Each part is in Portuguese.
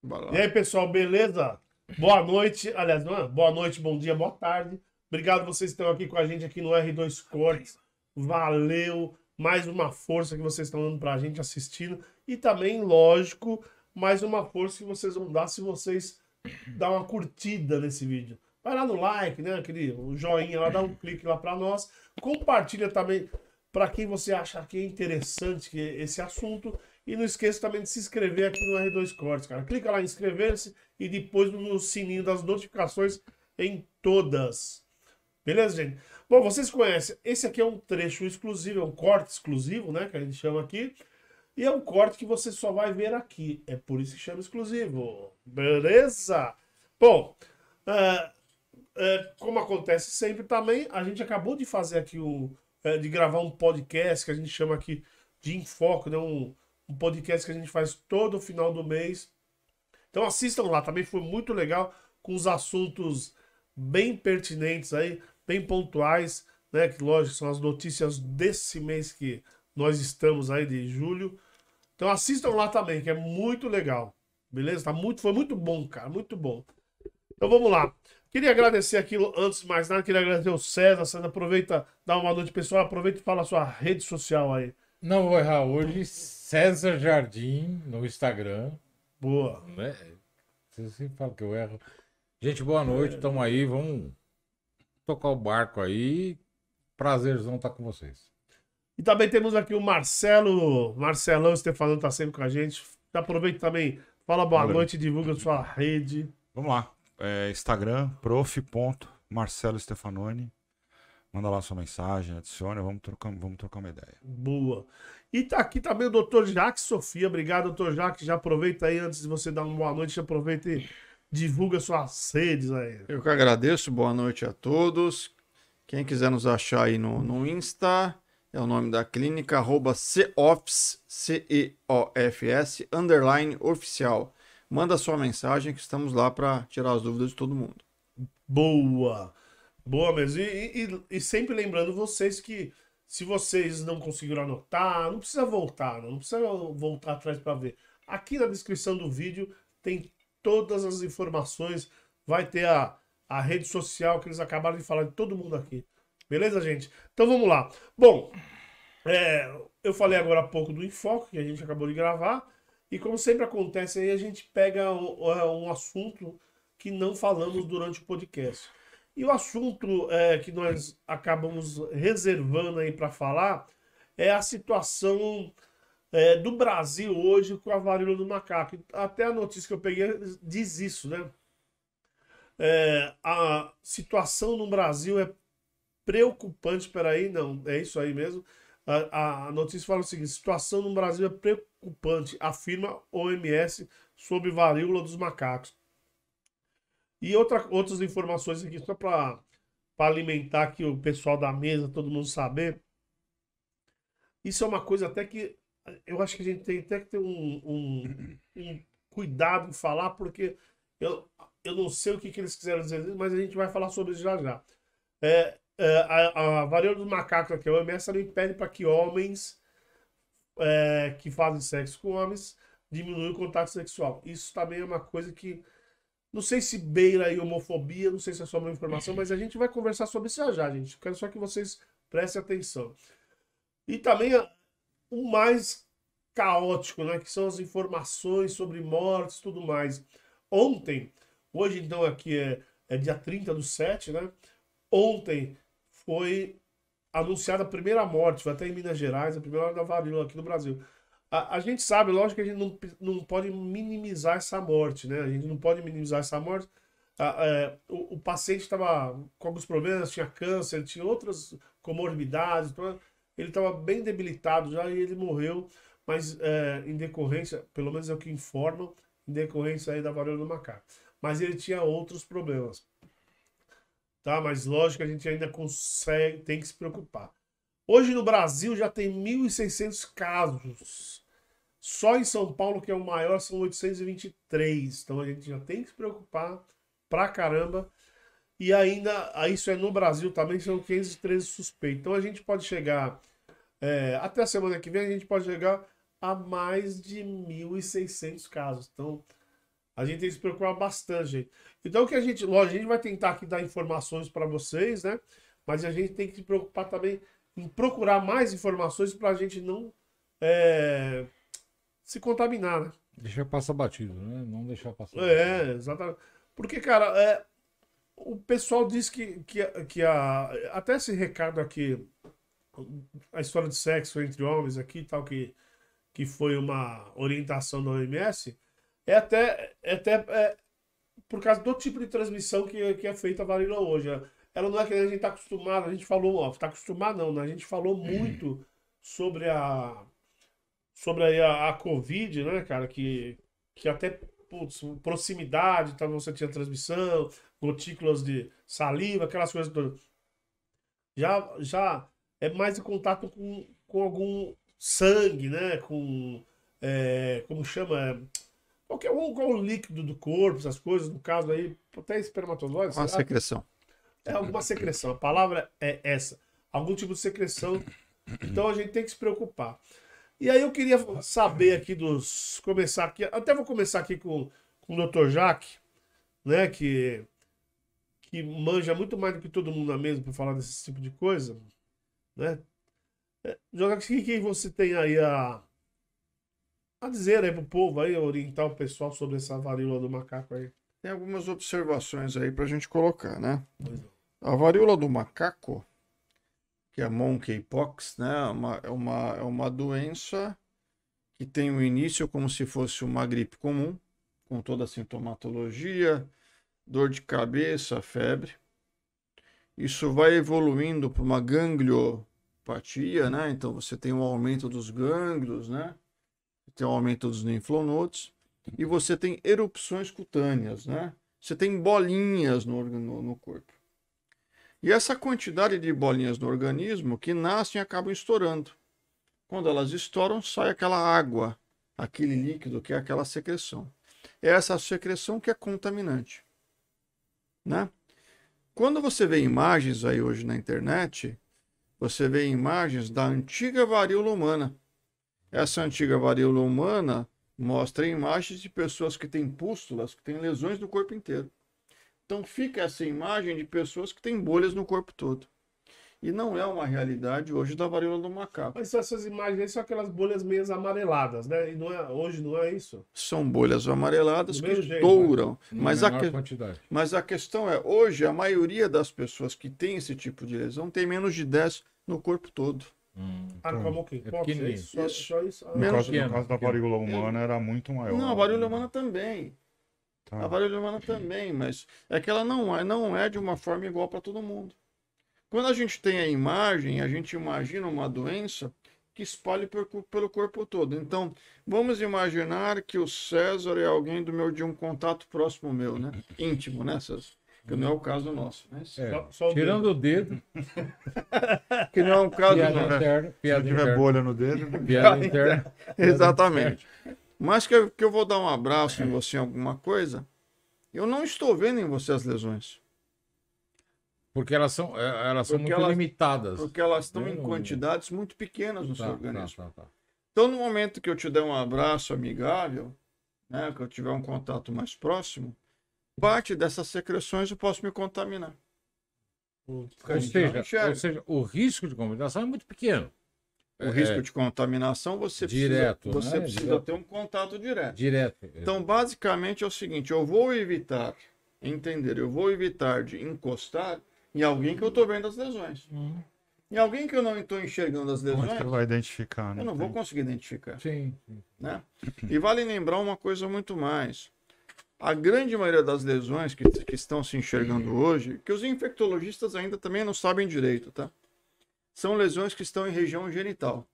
Bora E aí, lá. pessoal, beleza? Boa noite. Aliás, não é? Boa noite, bom dia, boa tarde. Obrigado vocês que estão aqui com a gente aqui no R2 Cortes. Valeu. Mais uma força que vocês estão dando pra gente assistindo. E também, lógico, mais uma força que vocês vão dar se vocês dar uma curtida nesse vídeo. Vai lá no like, né? Aquele o joinha lá, dá um clique lá pra nós. Compartilha também para quem você acha que é interessante esse assunto. E não esqueça também de se inscrever aqui no R2 Cortes, cara. Clica lá em inscrever-se e depois no sininho das notificações em todas. Beleza, gente? Bom, vocês conhecem, esse aqui é um trecho exclusivo, é um corte exclusivo, né? Que a gente chama aqui. E é um corte que você só vai ver aqui. É por isso que chama exclusivo. Beleza? Bom, é, como acontece sempre também, a gente acabou de fazer aqui de gravar um podcast que a gente chama aqui de Enfoque, né? Um podcast que a gente faz todo final do mês. Então assistam lá, também foi muito legal, com os assuntos bem pertinentes aí, bem pontuais, né? Que lógico, são as notícias desse mês que nós estamos aí, de julho. Então assistam lá também, que é muito legal. Beleza? Foi muito bom, cara, muito bom. Então vamos lá. Queria agradecer aqui, antes de mais nada, queria agradecer o César. César, aproveita, dá uma noite pessoal, aproveita e fala a sua rede social aí. Não vou errar hoje, César Jardim no Instagram, Boa. né? Você sempre fala que eu erro. Gente, boa noite, tamo aí, vamos tocar o barco aí. Prazerzão estar com vocês. E também temos aqui o Marcelo, Marcelão Stefanão tá sempre com a gente. Aproveita também, fala boa Valeu. noite, divulga a sua rede. Vamos lá. Instagram, prof.Marcelo Stefanoni. Manda lá sua mensagem, adicione, vamos trocar uma ideia. Boa. E tá aqui também o Dr. Jaque Sofia. Obrigado, doutor Jaque. Já aproveita aí, antes de você dar uma boa noite, já aproveita e divulga suas redes aí. Eu que agradeço, boa noite a todos. Quem quiser nos achar aí no Insta, é o nome da clínica, @CEOFS, CEOFS, _oficial. Manda sua mensagem que estamos lá para tirar as dúvidas de todo mundo. Boa. Boa mesmo. E sempre lembrando vocês que se vocês não conseguiram anotar, não precisa voltar, não precisa voltar atrás para ver. Aqui na descrição do vídeo tem todas as informações, vai ter a rede social que eles acabaram de falar de todo mundo aqui. Beleza, gente? Então vamos lá. Bom, eu falei agora há pouco do Enfoque, que a gente acabou de gravar, e como sempre acontece aí, a gente pega um assunto que não falamos durante o podcast. E o assunto que nós acabamos reservando aí para falar é a situação do Brasil hoje com a varíola do macaco. Até a notícia que eu peguei diz isso, né? A situação no Brasil é preocupante. Peraí, não, é isso aí mesmo. A notícia fala o seguinte: situação no Brasil é preocupante, afirma OMS sobre varíola dos macacos. E outras informações aqui, só para alimentar aqui o pessoal da mesa, todo mundo saber. Isso é uma coisa até que eu acho que a gente tem até que ter um cuidado em falar, porque eu, eu não sei o que eles quiseram dizer, mas a gente vai falar sobre isso já já. A varíola dos macacos aqui, a OMS também pede para que homens que fazem sexo com homens diminuam o contato sexual. Isso também é uma coisa que não sei se beira aí homofobia, não sei se é só uma informação, mas a gente vai conversar sobre isso já já, gente. Quero só que vocês prestem atenção. E também o mais caótico, né? Que são as informações sobre mortes e tudo mais. Ontem, hoje então aqui é dia 30/7, né? Ontem foi anunciada a primeira morte, foi até em Minas Gerais, a primeira da varíola aqui no Brasil. A gente sabe, lógico que a gente não pode minimizar essa morte, né? A gente não pode minimizar essa morte. O paciente estava com alguns problemas, tinha câncer, tinha outras comorbidades, então ele estava bem debilitado já e ele morreu, mas em decorrência, pelo menos é o que informam, em decorrência aí da varíola do macaco. Mas ele tinha outros problemas, tá? Mas lógico que a gente ainda consegue, tem que se preocupar. Hoje no Brasil já tem 1.600 casos. Só em São Paulo, que é o maior, são 823. Então a gente já tem que se preocupar pra caramba. E ainda, isso é no Brasil também, são 513 suspeitos. Então a gente pode chegar, até a semana que vem, a gente pode chegar a mais de 1.600 casos. Então A gente tem que se preocupar bastante, gente. Então, o que a gente, lógico, a gente vai tentar aqui dar informações para vocês, né? Mas a gente tem que se preocupar também em procurar mais informações para a gente não se contaminar, né? Deixar passar batido, né? Não deixar passar Exatamente. Porque, cara, o pessoal diz até esse recado aqui, a história de sexo entre homens aqui, tal, que foi uma orientação da OMS, é até por causa do tipo de transmissão que é feita a varíola hoje. Ela não é que a gente está acostumado, a gente falou, ó, tá acostumado não, né? A gente falou muito sobre a Covid, né, cara, que até putz, proximidade, então você tinha transmissão, gotículas de saliva, aquelas coisas todas. Já é mais em contato com algum sangue, né, com, como chama, qual o líquido do corpo, essas coisas, no caso aí, até espermatozoide. Uma secreção. É alguma secreção, a palavra é essa. Algum tipo de secreção. Então a gente tem que se preocupar. E aí eu queria saber aqui começar aqui, até vou começar aqui com o Dr. Jaque, né, que manja muito mais do que todo mundo na mesa para falar desse tipo de coisa, né? Jaque, o que você tem aí a dizer aí pro povo aí, orientar o pessoal sobre essa varíola do macaco aí? Tem algumas observações aí pra gente colocar, né? Pois não. A varíola do macaco, que é a monkeypox, né? É uma doença que tem um início como se fosse uma gripe comum, com toda a sintomatologia, dor de cabeça, febre. Isso vai evoluindo para uma gangliopatia, né? Então você tem um aumento dos gânglios, né? Tem um aumento dos linfonodos e você tem erupções cutâneas, né? Você tem bolinhas no corpo. E essa quantidade de bolinhas no organismo que nascem e acabam estourando. Quando elas estouram, sai aquela água, aquele líquido que é aquela secreção. É essa secreção que é contaminante, né? Quando você vê imagens aí hoje na internet, você vê imagens da antiga varíola humana. Essa antiga varíola humana mostra imagens de pessoas que têm pústulas, que têm lesões no corpo inteiro. Então fica essa imagem de pessoas que têm bolhas no corpo todo. E não é uma realidade hoje da varíola do macaco. Mas essas imagens aí são aquelas bolhas meio amareladas, né? E hoje não é isso. São bolhas amareladas Do que mesmo jeito, estouram. Mas quantidade. Mas a questão é, hoje a maioria das pessoas que tem esse tipo de lesão tem menos de 10 no corpo todo. Como que? É pequenininho. Só isso? No Menos caso da varíola humana era muito maior. Não, a varíola humana também. Tá. A varíola humana também, mas é que ela não é de uma forma igual para todo mundo. Quando a gente tem a imagem, a gente imagina uma doença que espalhe pelo corpo todo. Então, vamos imaginar que o César é alguém de um contato próximo meu, né? Íntimo, né, César? Que não é o caso nosso. Né? Só o Tirando o dedo, Que não é o caso piada nosso. interna, Se piada tiver interna, bolha no dedo, piada interna. Exatamente. Mas que eu vou dar um abraço em você em alguma coisa, eu não estou vendo em você as lesões. Porque elas são Porque muito elas- limitadas. Porque elas estão Né, em no- quantidades muito pequenas no seu Tá, organismo. tá. Então, no momento que eu te der um abraço amigável, né, que eu tiver um contato mais próximo, parte dessas secreções eu posso me contaminar. Ou enxerga. seja, o risco de contaminação é muito pequeno. O risco de contaminação, você Direto, precisa, você né? precisa Direto. ter um contato direto. Direto. Então, basicamente é o seguinte, eu vou evitar de encostar em alguém que eu estou vendo as lesões. Em alguém que eu não estou enxergando as como é que lesões, você vai identificar, né? eu não vou conseguir identificar. Sim. Né? E vale lembrar uma coisa muito mais. A grande maioria das lesões que estão se enxergando hoje, que os infectologistas ainda também não sabem direito, tá? São lesões que estão em região genital.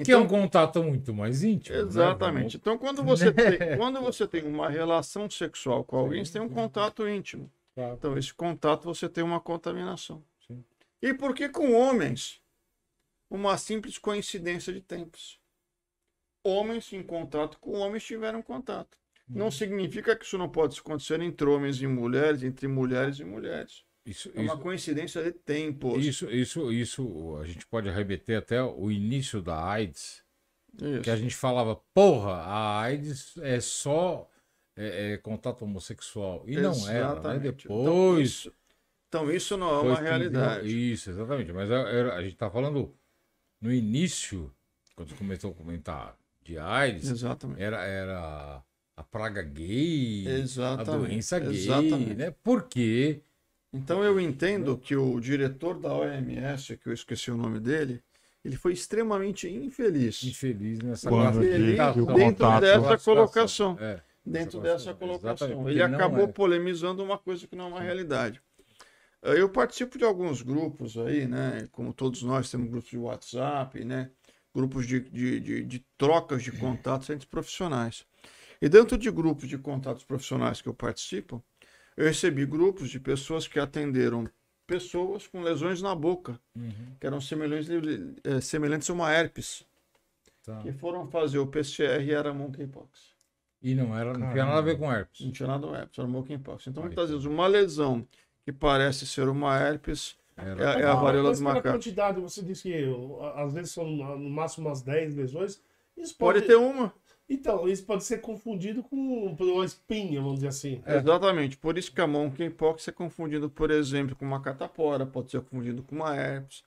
Que é um contato muito mais íntimo. Exatamente. Né? Então, quando você tem uma relação sexual com alguém, você tem um contato íntimo. Claro. Então, esse contato você tem uma contaminação. Sim. E por que com homens? Uma simples coincidência de tempos. Homens em contato com homens tiveram contato. Não significa que isso não pode acontecer entre homens e mulheres, entre mulheres e mulheres. É uma coincidência de tempos. Isso a gente pode remeter até o início da AIDS, Isso. que a gente falava, porra, a AIDS é só contato homossexual. E não era, né? Exatamente. Depois. Então isso não é depois uma que realidade. Isso, exatamente. Mas a gente tá falando no início, quando você começou a comentar de AIDS, Exatamente. era a praga gay, Exatamente. a doença gay, Exatamente. né? Porque. Então eu entendo que o diretor da OMS, que eu esqueci o nome dele, ele foi extremamente infeliz Infeliz nessa Quando Infeliz disse que o dentro contato- dessa colocação. É, Dentro essa dessa colocação, colocação. exatamente, Ele porque não acabou é. polemizando uma coisa que não é uma realidade. Eu participo de alguns grupos aí, né? Como todos nós temos grupos de WhatsApp, né? Grupos de trocas de contatos entre profissionais. E dentro de grupos de contatos profissionais que eu participo, eu recebi grupos de pessoas que atenderam pessoas com lesões na boca, Uhum, que eram semelhantes a uma herpes, tá. que foram fazer o PCR e era monkeypox. E não tinha nada a ver com herpes. Não tinha nada a herpes, era monkeypox. Então, Ai, muitas vezes, uma lesão que parece ser uma herpes Era- é a varíola Mas do pela macaco. quantidade, você disse que às vezes são no máximo umas 10 lesões. Isso Pode ter uma. Então, isso pode ser confundido com uma espinha, vamos dizer assim. Exatamente. Por isso que a monkeypox é confundido, por exemplo, com uma catapora, pode ser confundido com uma herpes,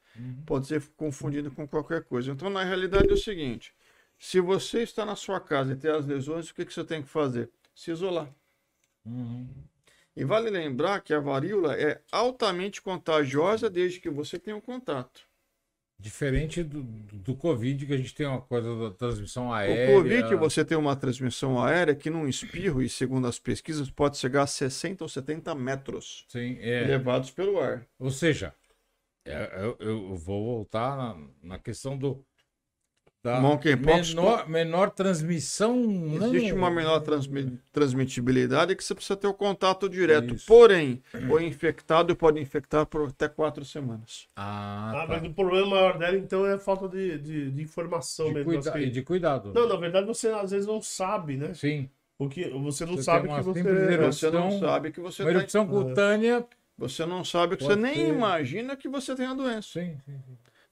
pode ser confundido com qualquer coisa. Então, na realidade, é o seguinte: se você está na sua casa e tem as lesões, o que você tem que fazer? Se isolar. Uhum. E vale lembrar que a varíola é altamente contagiosa desde que você tenha um contato. Diferente do Covid, que a gente tem uma coisa da transmissão O aérea. Covid, você tem uma transmissão aérea que num espirro, e segundo as pesquisas, pode chegar a 60 ou 70 metros Sim, levados pelo ar. Ou seja, eu vou voltar na questão da Monkeypox menor transmissão. Existe uma menor transmitibilidade que você precisa ter o contato direto. Isso. Porém, o infectado pode infectar por até 4 semanas. Ah, tá. Mas o problema maior dela, então, é a falta de informação mesmo. E de cuidado. Não, na verdade, você às vezes não sabe, né? Sim. O que, você não Você sabe tem uma que você... simples Você não Erupção- sabe que você Uma tem. erupção cutânea. Você não sabe que Pode você nem ser. imagina que você tem a doença. Sim.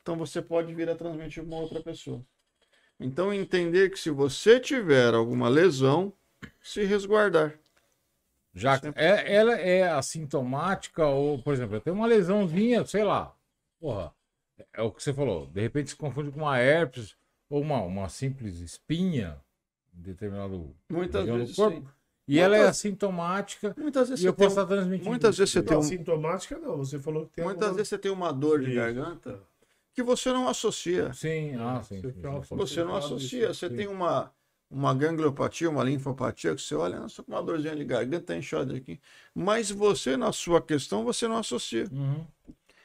Então você pode vir a transmitir para uma outra pessoa. Então entender que se você tiver alguma lesão, se resguardar. Já ela é assintomática ou, por exemplo, eu tenho uma lesãozinha, sei lá. Porra, é o que você falou. De repente se confunde com uma herpes ou uma simples espinha em determinado Muitas região do vezes corpo. sim. E ela é assintomática Muitas vezes e eu você tem posso estar transmitindo. muitas vezes você Não, tem sintomática não, você falou que tem muitas alguma- vezes você tem uma dor de Isso. garganta que você não associa. Sim, sim. Você fala- Você não Sim. associa. Você tem uma gangliopatia, uma linfopatia, que você olha, nossa, com uma dorzinha de garganta, tá inchada aqui. Mas você, na sua questão, você não associa. Uhum.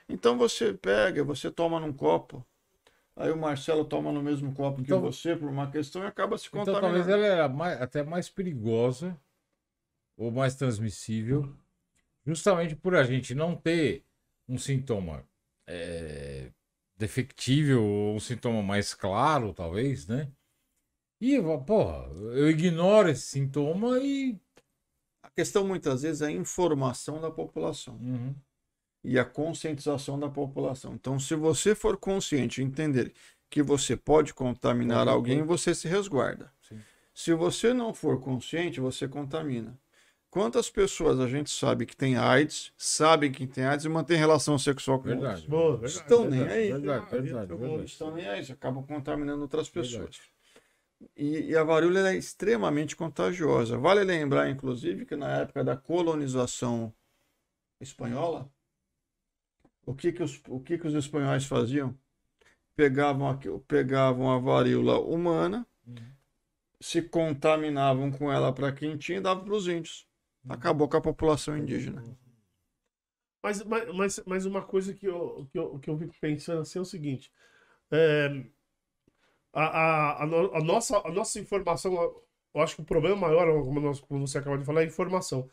Então você pega, você toma num copo. Aí o Marcelo toma no mesmo copo Então- que você por uma questão e acaba se Então contaminando. talvez ela é até mais perigosa ou mais transmissível, justamente por a gente não ter um sintoma defectível ou um sintoma mais claro, talvez, né? E, porra, eu ignoro esse sintoma e. A questão muitas vezes é a informação da população Uhum. e a conscientização da população. Então, se você for consciente e entender que você pode contaminar Pode, alguém, pode. você se resguarda. Sim. Se você não for consciente, você contamina. Quantas pessoas a gente sabe que tem AIDS, sabem que tem AIDS e mantém relação sexual com Verdade. outros? Boa, verdade, Estão verdade, nem aí. Verdade. Não estão nem aí, acabam contaminando outras pessoas. Verdade. E a varíola ela é extremamente contagiosa. Vale lembrar, inclusive, que na época da colonização espanhola, o que os espanhóis faziam? Pegavam a varíola humana, se contaminavam com ela para quem tinha e davam para os índios. Acabou com a população indígena. Mas uma coisa que eu fico pensando assim é o seguinte: a nossa informação, eu acho que o problema maior, como você acabou de falar, é a informação.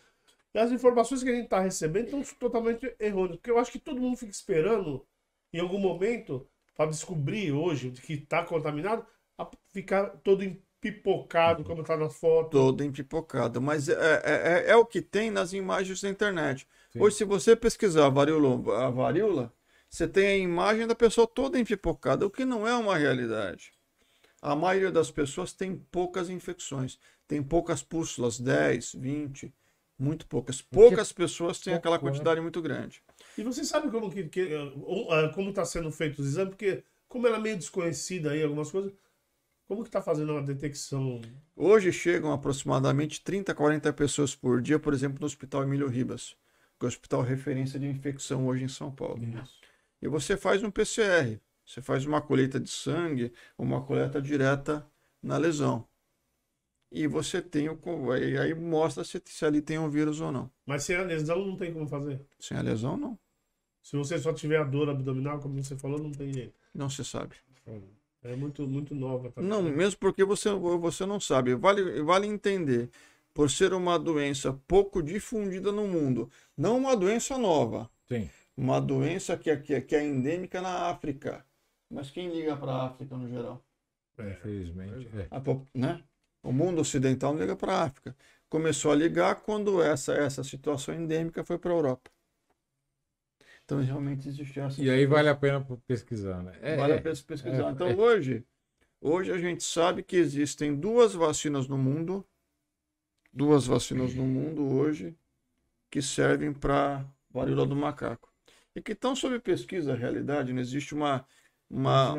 E as informações que a gente está recebendo estão totalmente errôneas. Porque eu acho que todo mundo fica esperando, em algum momento, para descobrir hoje que está contaminado, a ficar todo empipocado, como está na foto. Toda empipocada. Mas é o que tem nas imagens da internet. Sim. Hoje, se você pesquisar a varíola, você tem a imagem da pessoa toda empipocada, o que não é uma realidade. A maioria das pessoas tem poucas infecções, tem poucas pústulas, 10, 20, muito poucas. Poucas pessoas têm aquela quantidade muito grande. E você sabe como está sendo feito os exames? Porque, como ela é meio desconhecida aí, algumas coisas, como que está fazendo a detecção? Hoje chegam aproximadamente 30, 40 pessoas por dia, por exemplo, no Hospital Emílio Ribas, que é o hospital referência de infecção hoje em São Paulo. Isso. E você faz um PCR, você faz uma colheita de sangue, uma coleta direta na lesão. E você tem e aí mostra se ali tem um vírus ou não. Mas sem a lesão não tem como fazer. Sem a lesão, não. Se você só tiver a dor abdominal, como você falou, não tem jeito. Não se sabe. É muito, muito nova. Tá? Não, mesmo porque você não sabe. Vale entender. Por ser uma doença pouco difundida no mundo, não uma doença nova, Sim. uma doença que é endêmica na África. Mas quem liga para a África no geral? Infelizmente. Né? O mundo ocidental não liga para a África. Começou a ligar quando essa situação endêmica foi para a Europa. Então realmente existe essa. E aí vale a pena pesquisar, né? Vale a pena pesquisar. Então hoje a gente sabe que existem duas vacinas no mundo hoje que servem para varíola do macaco. E que estão sob pesquisa, na realidade, não existe uma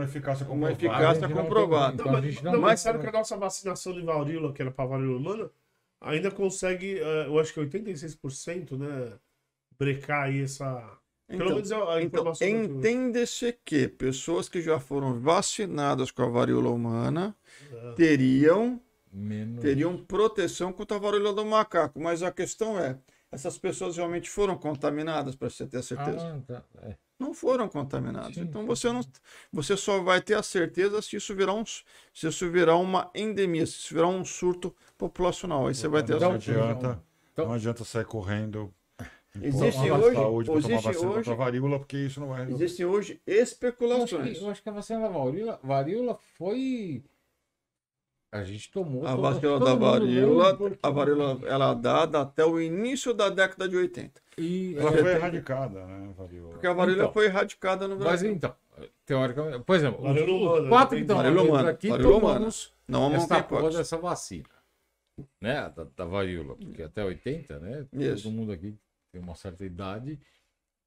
eficácia comprovada. Mas sabe que a nossa vacinação de varíola, que era para varíola humana, ainda consegue, eu acho que 86%, né, brecar aí essa... Pelo menos a informação entende-se que pessoas que já foram vacinadas com a varíola humana teriam proteção contra a varíola do macaco. Mas a questão é, essas pessoas realmente foram contaminadas, para você ter a certeza? Não foram contaminadas. Sim, então você só vai ter a certeza se isso virar uma endemia, se isso virar um surto populacional. Aí você vai ter a certeza. Não adianta sair correndo. Existem hoje a varíola, porque isso não vai resolver. Existem hoje especulações. Eu acho que a vacina da varíola foi... A gente tomou... A vacina da varíola, ela é dada até o início da década de 80. Ela foi erradicada, né, a varíola? Porque a varíola foi erradicada no Brasil. Mas então, teoricamente... Por exemplo, os 4 que estão aqui tomamos essa porra dessa vacina. Né? Da varíola. Porque até 80, né? Isso. Todo mundo aqui tem uma certa idade,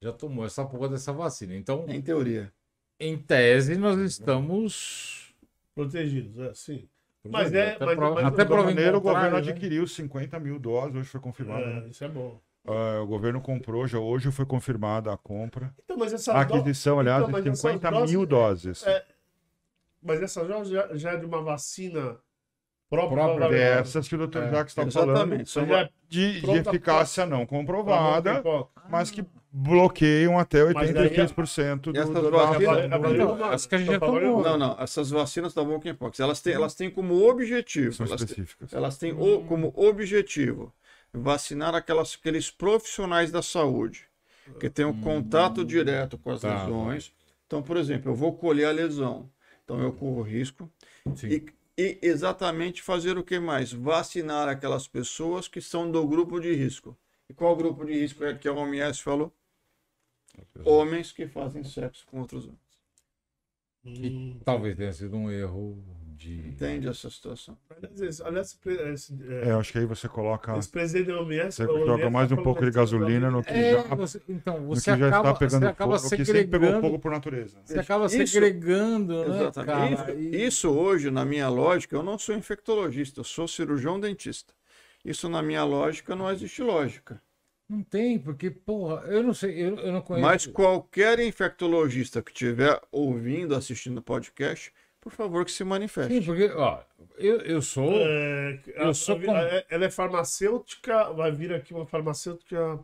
já tomou essa porra dessa vacina. Então, em teoria. Em tese, nós estamos protegidos, sim. Mas até por janeiro o governo adquiriu 50 mil doses, hoje foi confirmado. Né? Isso é bom. O governo comprou, hoje foi confirmada a compra. Então, mas a aquisição, aliás, de 50 mil doses. Mas essa já é de uma vacina própria dessas que o Dr. Jacques está falando, de eficácia não comprovada, mas que bloqueiam até 86% As que a gente já tomou. Não, essas vacinas da monkeypox, elas têm como objetivo, são específicas. Elas têm como objetivo vacinar aqueles profissionais da saúde que têm um contato direto com as lesões. Então, por exemplo, eu vou colher a lesão, então eu corro risco. E exatamente fazer o que mais? Vacinar aquelas pessoas que são do grupo de risco. E qual grupo de risco é que a OMS falou? Homens que fazem sexo com outros homens. Que talvez tenha sido um erro de... Entende essa situação? Aliás, eu acho que aí você coloca... Esse presidente da OMS... Você joga mais um pouco de gasolina no que já está pegando fogo, que sempre pegou fogo por natureza. Você acaba segregando, né, cara? Isso hoje, na minha lógica, eu não sou infectologista, eu sou cirurgião dentista. Isso, na minha lógica, não existe lógica. Não tem, porque, porra, eu não sei, eu não conheço. Mas qualquer infectologista que estiver ouvindo, assistindo o podcast, por favor, que se manifeste. Sim, porque, ó, eu sou... Ela é farmacêutica, vai vir aqui uma farmacêutica,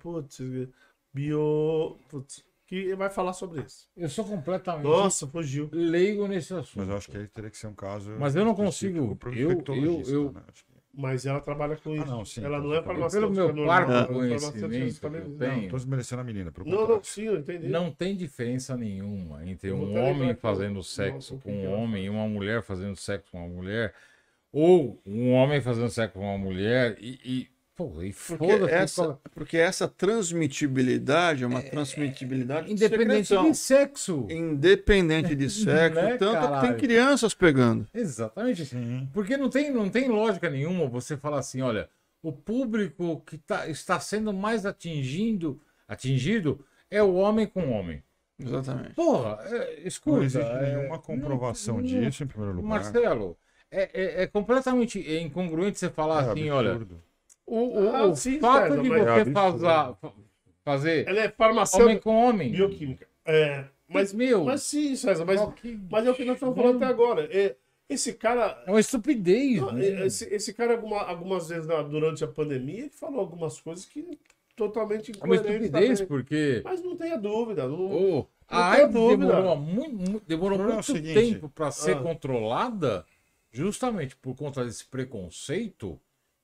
que vai falar sobre isso. Eu sou completamente... Nossa, fugiu. Leigo nesse assunto. Mas eu acho que aí teria que ser um caso... Mas eu não consigo... Né? Mas ela trabalha com isso. Não, sim, ela não é farmacêutica. Pelo meu parco conhecimento que eu tenho... Não, estou desmerecendo a menina. Não, sim, eu entendi. Não tem diferença nenhuma entre um homem fazendo sexo com um homem e uma mulher fazendo sexo com uma mulher, ou um homem fazendo sexo com uma mulher e Pô, e porque essa transmitibilidade é uma transmitibilidade independente de sexo. Independente de sexo, Né, tanto caralho? que tem crianças pegando. Exatamente. Porque não tem lógica nenhuma você falar assim, olha, o público que está sendo mais atingido é o homem com homem. Exatamente. Porra, escuta. Não existe nenhuma comprovação disso, em primeiro lugar. Marcelo, é completamente incongruente você falar assim, olha. O sim, fato César, de mas você fazer ela é farmacêutica, homem com homem. bioquímica. Mas sim, César, mas é o que nós estamos falando até agora. Esse cara. É uma estupidez. Não, né? esse cara, algumas vezes durante a pandemia, ele falou algumas coisas que totalmente É uma incoerentes estupidez, também. porque Mas não tenha dúvida. a tenha AIDS demorou Não, é o muito seguinte. tempo para ser controlada, justamente por conta desse preconceito,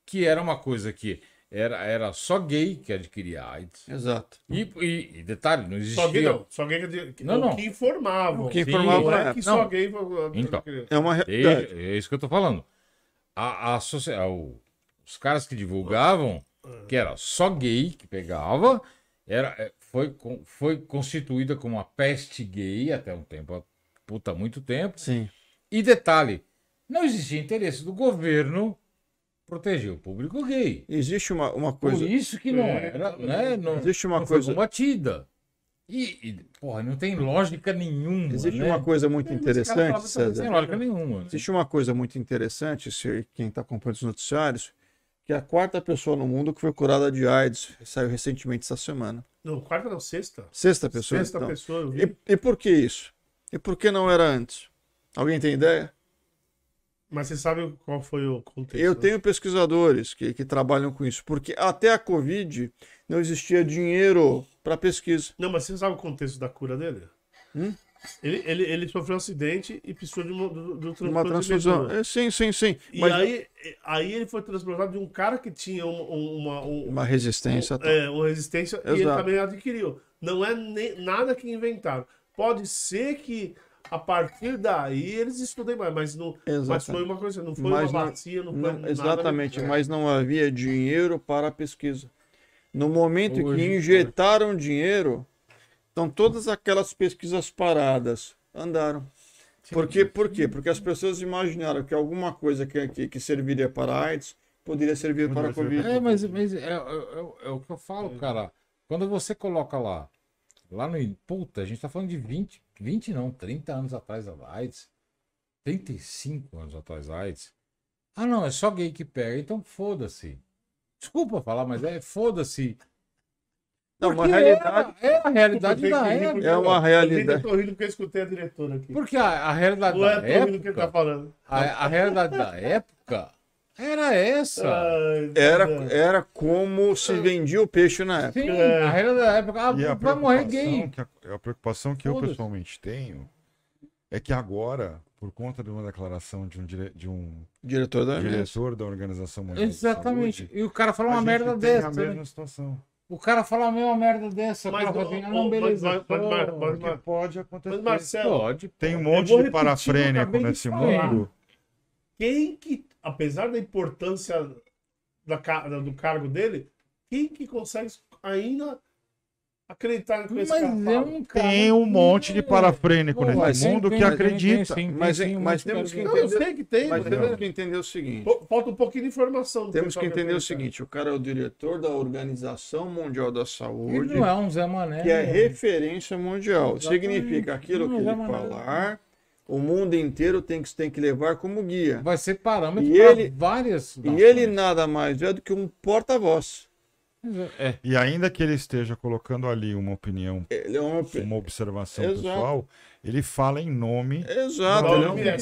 que era uma coisa que era só gay que adquiria AIDS. Exato. E detalhe, não existia. Só gay que Não. que informavam. O que Sim, informava Não na é época. que só Não. gay. Então. É uma realidade. É isso que eu tô falando. Os caras que divulgavam que era só gay que pegava, foi constituída como uma peste gay até um tempo, muito tempo. Sim. E detalhe, não existia interesse do governo proteger o público gay. Existe uma coisa. Por isso que não era, né? Não, Existe uma não coisa. foi combatida. Porra, não tem lógica nenhuma. Existe né? uma coisa muito interessante, Não César. tem lógica nenhuma. né? Existe uma coisa muito interessante, quem está acompanhando os noticiários, que é a 4ª pessoa no mundo que foi curada de AIDS, saiu recentemente essa semana. Não, quarta não, sexta. 6ª pessoa. Sexta então. pessoa, eu vi. E por que isso? E por que não era antes? Alguém tem ideia? Mas você sabe qual foi o contexto? Eu tenho pesquisadores que trabalham com isso, porque até a Covid não existia dinheiro para pesquisa. Não, mas você sabe o contexto da cura dele? Ele sofreu um acidente e precisou de Uma transfusão. Sim. E Mas aí ele foi transplantado de um cara que tinha uma resistência. uma resistência e ele Exato. também adquiriu. Não é nada que inventaram. Pode ser que a partir daí eles estudem mais, mas foi uma coisa, não foi uma bacia, não foi nada. Exatamente, mas não havia dinheiro para a pesquisa. No momento que injetaram dinheiro, então todas aquelas pesquisas paradas andaram. Por quê? Porque as pessoas imaginaram que alguma coisa que serviria para a AIDS poderia servir para a Covid. Mas é o que eu falo, cara. Quando você coloca lá no... Puta, a gente tá falando de 30 anos atrás da AIDS. 35 anos atrás da AIDS. Ah, não, é só gay que pega. Então foda-se. Desculpa falar, mas foda-se. Não, uma realidade. É a realidade da época. É uma realidade. Eu tô rindo porque eu escutei a diretora aqui. Porque a realidade Não da é tô rindo que ele tá época... falando. A realidade da época era essa. Era como se vendia o peixe na época. Sim, a realidade da época. E a Vai morrer gay. a preocupação que eu Foda-se. pessoalmente tenho é que agora, por conta de uma declaração de um Diretor da OMS. diretor da Organização Mundial Exatamente. da Saúde, E o cara fala a uma gente merda tem dessa. a né? mesma situação. O cara fala a mesma merda dessa. Mas o cara fala assim, não, beleza. Porque pode acontecer. Mas Marcelo, Pode. Tem um eu monte vou de repetir o que eu parafrênico acabei de nesse falar. mundo. quem que, apesar da importância do cargo dele, quem que consegue ainda acreditar que esse cara fala? Tem um monte de parafrênico Pô, nesse mas mundo tem, que tem, acredita. Mas temos que Não, eu entender. sei que tem, Mas mas temos que entender o seguinte. falta um pouquinho de informação. do Temos que pessoal entender o acredita. seguinte: o cara é o diretor da Organização Mundial da Saúde, Ele não é um Zé Mané. que é referência mundial. Exatamente. Significa aquilo que Não, ele Zé Mané. falar, o mundo inteiro tem que levar como guia. Vai ser parâmetro E para ele- várias. E ele nada mais é do que um porta-voz. É. E ainda que ele esteja colocando ali uma opinião, Ele é uma observação Exato. pessoal, ele fala em nome. Exato, Não, ele é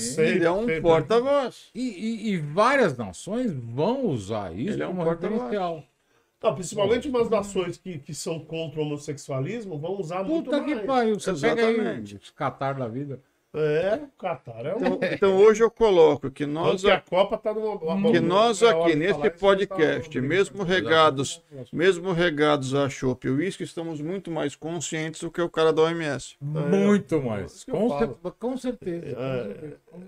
um sempre. porta-voz. E várias nações vão usar isso Ele é um como porta-voz. referencial. Não, principalmente umas nações que são contra o homossexualismo vão usar muito Puta que mais. pariu. Você pega aí Exatamente. os Catar da vida. É, o Catar é um... Então hoje eu coloco que nós Tanto que a Copa tá numa... que nós é hora aqui de nesse falar isso, podcast, tá- mesmo regados a chopp e uísque, estamos muito mais conscientes do que o cara da OMS. Muito mais. isso que eu falo. Com certeza.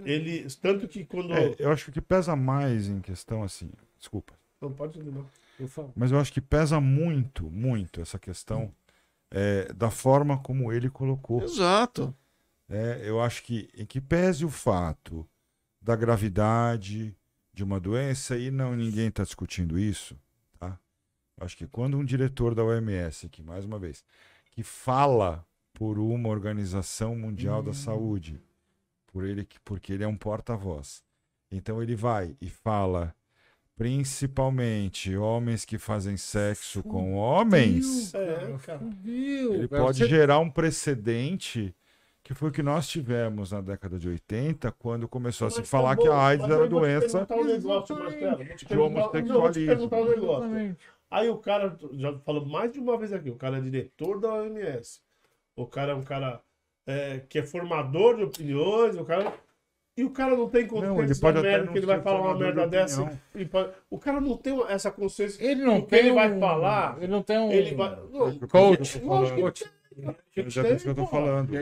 Ele, tanto que quando... Eu acho que o que pesa mais em questão assim. Desculpa. Não pode dizer não. Mas eu acho que pesa muito, muito essa questão da forma como ele colocou. Exato. Eu acho que, em que pese o fato da gravidade de uma doença, e ninguém está discutindo isso, tá? Eu acho que quando um diretor da OMS, que mais uma vez, que fala por uma Organização Mundial da Saúde, porque ele é um porta-voz, então ele vai e fala, principalmente homens que fazem sexo com homens, ele pode gerar um precedente, que foi o que nós tivemos na década de 80, quando começou a se falar que a AIDS era doença de homossexualismo. Aí o cara, já falou mais de uma vez aqui, o cara é diretor da OMS, o cara é um cara que é formador de opiniões, e o cara não tem consciência da merda, que ele vai falar uma merda dessa. O cara não tem essa consciência. Ele não do que tem ele vai falar. Ele não tem um Ele vai, coach. Já é isso que eu tô falando.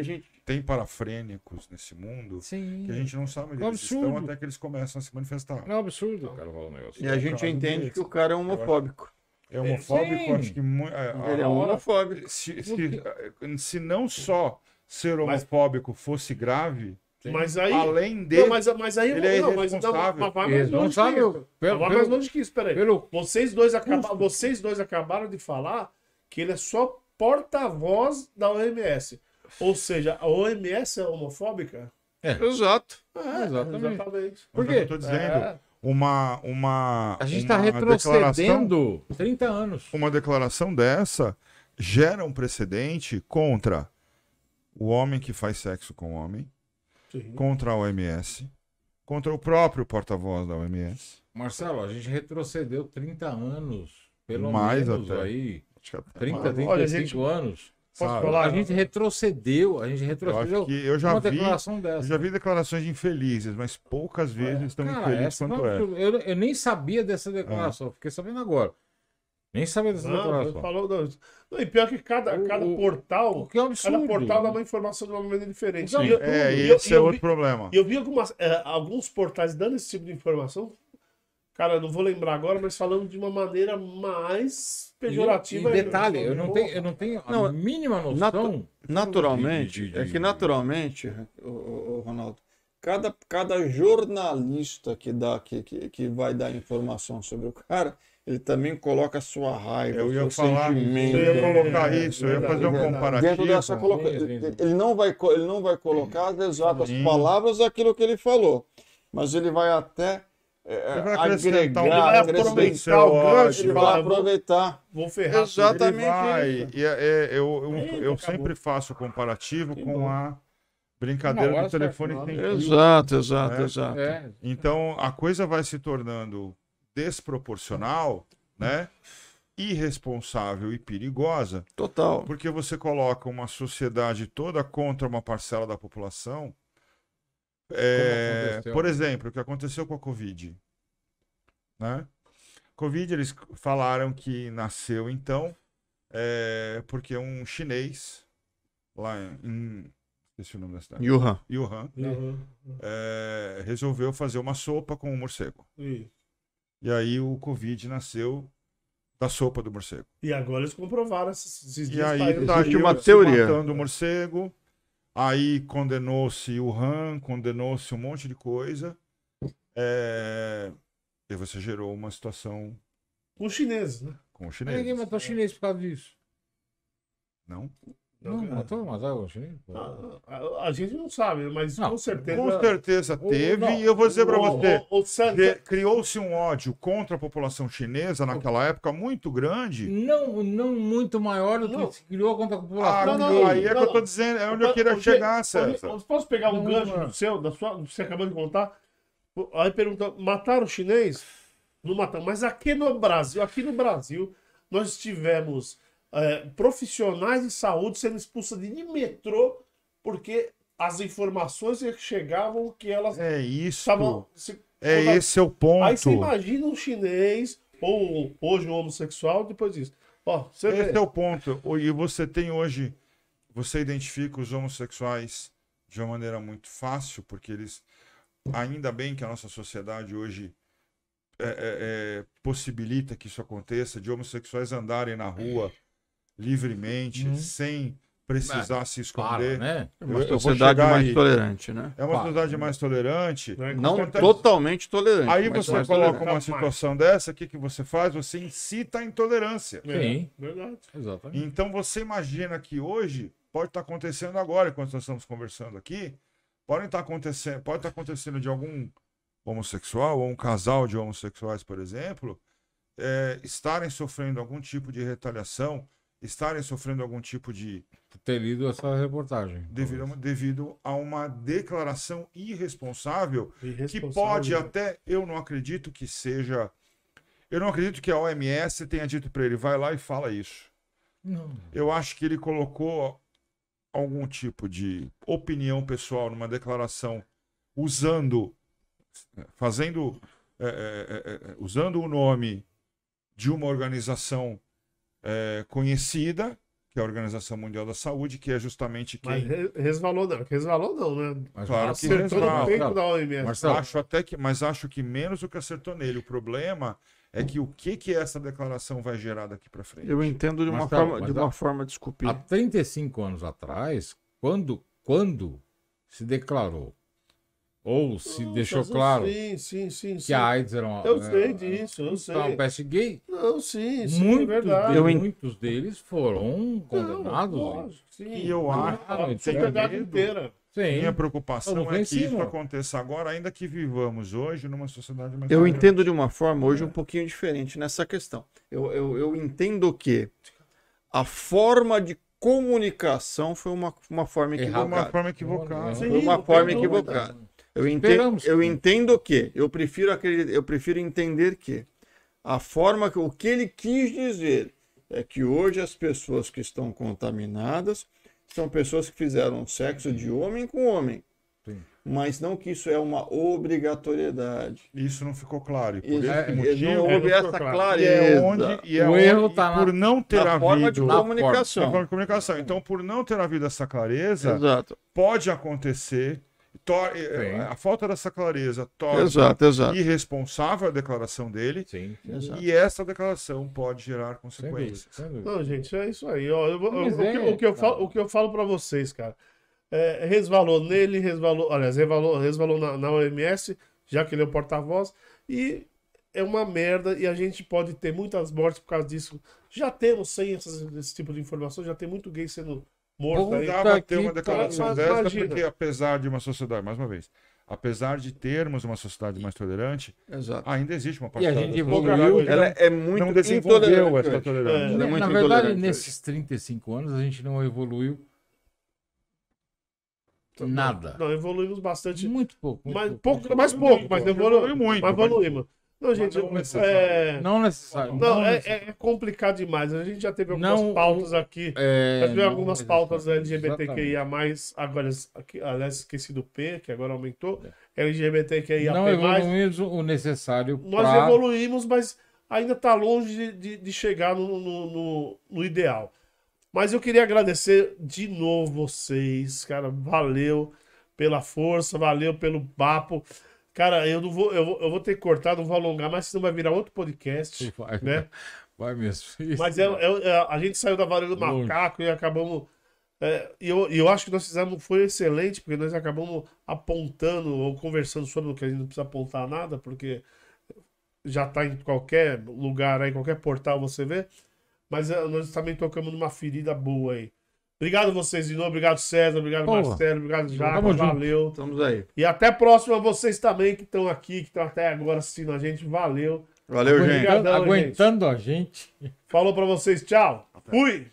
Tem parafrênicos nesse mundo que a gente não sabe onde eles estão até que eles começam a se manifestar. É um absurdo o cara falar um negócio. E a gente entende que o cara é homofóbico. É homofóbico, acho que ele é homofóbico. Se não só ser homofóbico fosse grave, mas aí, além dele, mas aí, ele é irresponsável. Vai mais longe que isso, peraí. Vocês dois acabaram de falar que ele é só porta-voz da OMS. Ou seja, a OMS é homofóbica? Exato. Exatamente. Por quê? Eu tô dizendo, a gente está retrocedendo 30 anos. Uma declaração dessa gera um precedente contra o homem que faz sexo com o homem, contra a OMS, contra o próprio porta-voz da OMS. Marcelo, a gente retrocedeu 30 anos, pelo mais menos até. Aí, 30, 35 anos. Posso falar? A gente retrocedeu eu já uma vi, declaração dessa. Eu já vi declarações infelizes, mas poucas vezes tão infelizes quanto essa. Eu nem sabia dessa declaração, fiquei sabendo agora. Nem sabia dessa declaração. E pior que cada portal. Que é um absurdo. Cada portal dá uma informação de uma maneira diferente. Esse é outro problema. E eu vi alguns portais dando esse tipo de informação. Cara, não vou lembrar agora, mas falando de uma maneira mais pejorativa. E detalhe, eu não tenho a mínima noção. Naturalmente, naturalmente, Ronaldo, cada jornalista que vai dar informação sobre o cara, ele também coloca a sua raiva, eu ia seu sentimento. Eu ia colocar isso, eu ia fazer um comparativo. Dentro dessa ele não vai colocar as exatas palavras daquilo que ele falou, mas ele vai até agregar, ele vai aproveitar. Vou ferrar. Exatamente. Eu sempre faço comparativo com a brincadeira do telefone sem fio. Exato. Então a coisa vai se tornando desproporcional, né? Irresponsável e perigosa. Total. Porque você coloca uma sociedade toda contra uma parcela da população. Por exemplo, o que aconteceu com a Covid, né? Covid, eles falaram que nasceu então porque um chinês lá esqueci o nome da cidade. Wuhan. Resolveu fazer uma sopa com um morcego. E aí o Covid nasceu da sopa do morcego. E agora eles comprovaram esses dias. E aí tá uma teoria matando o morcego. Aí condenou-se o Wuhan, condenou-se um monte de coisa. E você gerou uma situação... Com os chineses, né? Com os chineses. Ninguém matou chinês por causa disso. Não? Não matou, mas o chinês? A gente não sabe, mas com certeza... Com certeza teve, e eu vou dizer para você, criou-se um ódio contra a população chinesa naquela época muito grande. Não muito maior do que se criou contra a população. Aí é que eu tô dizendo, é onde eu queria chegar, César. Posso pegar um gancho do você acabou de contar? Aí pergunta, mataram o chinês? Não mataram, mas aqui no Brasil, nós tivemos... profissionais de saúde sendo expulsos de metrô porque as informações que chegavam que elas estavam... Esse é o ponto. Aí você imagina um chinês ou hoje um homossexual depois disso. Esse é o ponto. E você tem hoje... Você identifica os homossexuais de uma maneira muito fácil, porque eles... Ainda bem que a nossa sociedade hoje possibilita que isso aconteça, de homossexuais andarem na rua livremente, sem precisar se esconder. né? É uma Eu vou sociedade chegar mais aí. tolerante, né? É uma sociedade mais tolerante. Não Acontece- totalmente tolerante. Aí mas você mais coloca tolerante. uma situação dessa, o que, que você faz? Você incita a intolerância. Sim. Verdade. Exatamente. Então você imagina que hoje, pode estar acontecendo agora, enquanto nós estamos conversando aqui, pode estar acontecendo de algum homossexual ou um casal de homossexuais, por exemplo, estarem sofrendo algum tipo de retaliação, estarem sofrendo algum tipo de Ter lido essa reportagem. devido a uma declaração irresponsável que Irresponsável. pode até, eu não acredito que seja, eu não acredito que a OMS tenha dito para ele, vai lá e fala isso. Não. Eu acho que ele colocou algum tipo de opinião pessoal numa declaração usando o nome de uma organização conhecida, que é a Organização Mundial da Saúde, que é justamente Mas quem... resvalou não, né? Mas Claro que Acertou no resvala. peito da OMS. Marcelo, Mas acho que menos do que acertou nele. O problema é que o que essa declaração vai gerar daqui para frente. Eu entendo de uma Marcelo, forma, desculpe. há 35 anos atrás, quando se declarou, ou se deixou claro Sim. que a AIDS era uma, Eu sei disso, eu sei. uma peste gay, Não, sim, é verdade. muitos deles foram condenados. Lógico, sim. E eu acho A que sociedade medo. inteira. Sim. Minha preocupação Não é vem que isso cima. aconteça agora, ainda que vivamos hoje numa sociedade mais Eu tolerante. entendo de uma forma hoje um pouquinho diferente nessa questão. Eu entendo que a forma de comunicação foi uma forma De uma equivocada. forma equivocada. Sim. Foi uma forma não tem equivocada. Eu Esperamos que- entendo que, eu prefiro entender que a forma o que ele quis dizer é que hoje as pessoas que estão contaminadas são pessoas que fizeram sexo de homem com homem. Sim. Mas não que isso é uma obrigatoriedade. Isso não ficou claro. E por Isso, esse não motivo, houve não essa ficou claro. clareza. O erro tá por não ter na forma de havido... na comunicação. na forma de comunicação. Então, por não ter havido essa clareza, Exato, pode acontecer... A falta dessa clareza torna exato. irresponsável a declaração dele, Sim. Exato. e essa declaração pode gerar Sem dúvida, consequências. sem dúvida. Não, gente, é isso aí. Ó, Mas o que eu falo pra vocês, cara, resvalou nele, resvalou na OMS, já que ele é o porta-voz, e é uma merda, e a gente pode ter muitas mortes por causa disso. Já temos, sem esse tipo de informação, já tem muito gay sendo morto Bom, aí. Dava Puta ter uma que declaração pariu. dessa, Imagina. porque apesar de uma sociedade, mais uma vez, apesar de termos uma sociedade mais tolerante, Exato. ainda existe uma E a parcela gente da evoluiu. sociedade que Ela é muito não desenvolveu intolerante essa hoje. tolerância. Ela é muito Na verdade, intolerante nesses 35 anos, a gente não evoluiu nada. Não, evoluímos bastante. Muito pouco. muito Mas pouco. mais pouco, mas Evoluiu muito, Mas evoluímos. Não, gente, não necessário. Não necessário. Não, necessário. é complicado demais. A gente já teve algumas Não, pautas aqui. Já teve não algumas pautas necessário. LGBTQIA+, agora, aliás, esqueci do P, que agora aumentou. LGBTQIA+. Não evoluímos o necessário Nós para... evoluímos, mas ainda está longe de chegar no ideal. Mas eu queria agradecer de novo vocês, cara. Valeu pela força, valeu pelo papo. Cara, eu vou ter que cortar, não vou alongar, mas senão vai virar outro podcast, Vai, né? vai mesmo. Mas a gente saiu da varíola do Longe. macaco e acabamos... E eu acho que nós fizemos, foi excelente, porque nós acabamos apontando ou conversando sobre o que a gente não precisa apontar nada, porque já está em qualquer lugar aí, qualquer portal você vê. Mas nós também tocamos numa ferida boa aí. Obrigado a vocês de novo, obrigado César, obrigado Porra. Marcelo, obrigado Jaco, Tamo junto. valeu. Estamos aí. E até a próxima, vocês também que estão aqui, que estão até agora assistindo a gente, valeu. Valeu, gente. Obrigadão, Aguentando a gente. Falou pra vocês, tchau. Fui!